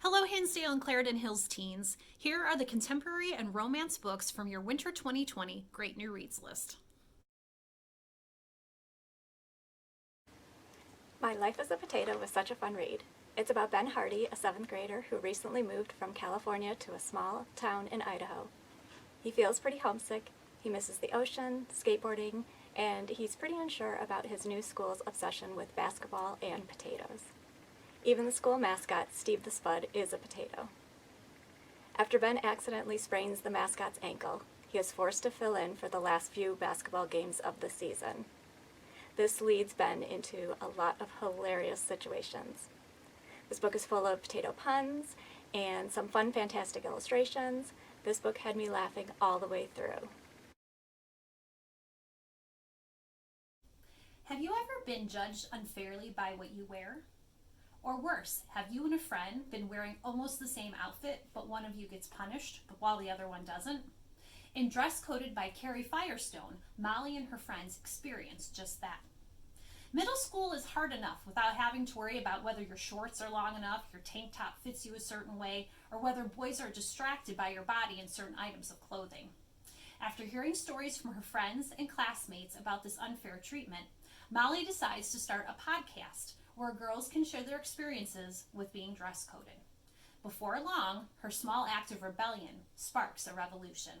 Hello, Hinsdale and Clarendon Hills teens. Here are the contemporary and romance books from your Winter 2020 Great New Reads list. My Life as a Potato was such a fun read. It's about Ben Hardy, a 7th grader who recently moved from California to a small town in Idaho. He feels pretty homesick, he misses the ocean, skateboarding, and he's pretty unsure about his new school's obsession with basketball and potatoes. Even the school mascot, Steve the Spud, is a potato. After Ben accidentally sprains the mascot's ankle, he is forced to fill in for the last few basketball games of the season. This leads Ben into a lot of hilarious situations. This book is full of potato puns and some fun, fantastic illustrations. This book had me laughing all the way through. Have you ever been judged unfairly by what you wear? Or worse, have you and a friend been wearing almost the same outfit, but one of you gets punished, while the other one doesn't? In Dress Coded by Carrie Firestone, Molly and her friends experience just that. Middle school is hard enough without having to worry about whether your shorts are long enough, your tank top fits you a certain way, or whether boys are distracted by your body and certain items of clothing. After hearing stories from her friends and classmates about this unfair treatment, Molly decides to start a podcast where girls can share their experiences with being dress coded. Before long, her small act of rebellion sparks a revolution.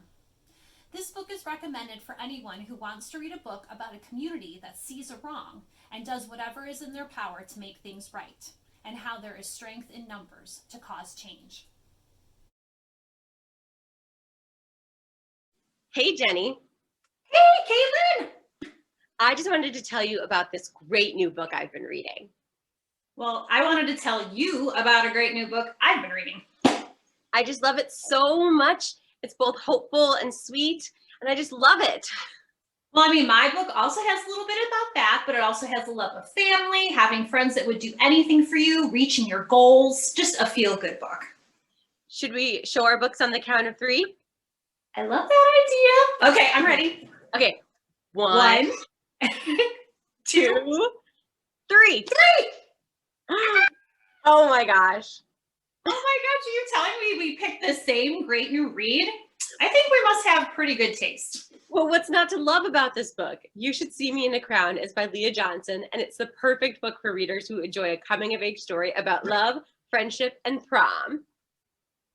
This book is recommended for anyone who wants to read a book about a community that sees a wrong and does whatever is in their power to make things right, and how there is strength in numbers to cause change. Hey, Jenny. Hey, Caitlin! I just wanted to tell you about this great new book I've been reading. Well, I wanted to tell you about a great new book I've been reading. I just love it so much. It's both hopeful and sweet, and I just love it. Well, I mean, my book also has a little bit about that, but it also has a love of family, having friends that would do anything for you, reaching your goals, just a feel-good book. Should we show our books on the count of 3? I love that idea. Okay, I'm ready. Okay, 1, 2, 3. Oh my gosh. Oh my gosh, are you telling me we picked the same great new read? I think we must have pretty good taste. Well, what's not to love about this book? You Should See Me in a Crown is by Leah Johnson, and it's the perfect book for readers who enjoy a coming-of-age story about love, friendship, and prom.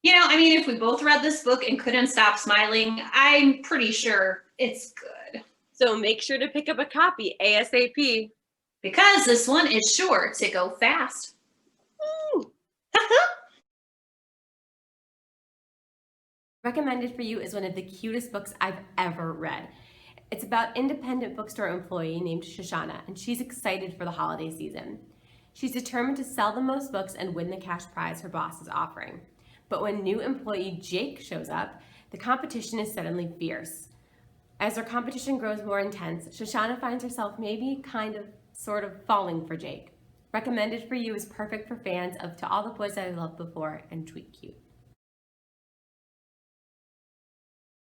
You know, I mean, if we both read this book and couldn't stop smiling, I'm pretty sure it's good. So make sure to pick up a copy ASAP. Because this one is sure to go fast. Woo! Recommended for You is one of the cutest books I've ever read. It's about independent bookstore employee named Shoshana, and she's excited for the holiday season. She's determined to sell the most books and win the cash prize her boss is offering. But when new employee Jake shows up, the competition is suddenly fierce. As their competition grows more intense, Shoshana finds herself maybe sort of falling for Jake. Recommended for You is perfect for fans of To All the Boys I Loved Before and Tweet Cute.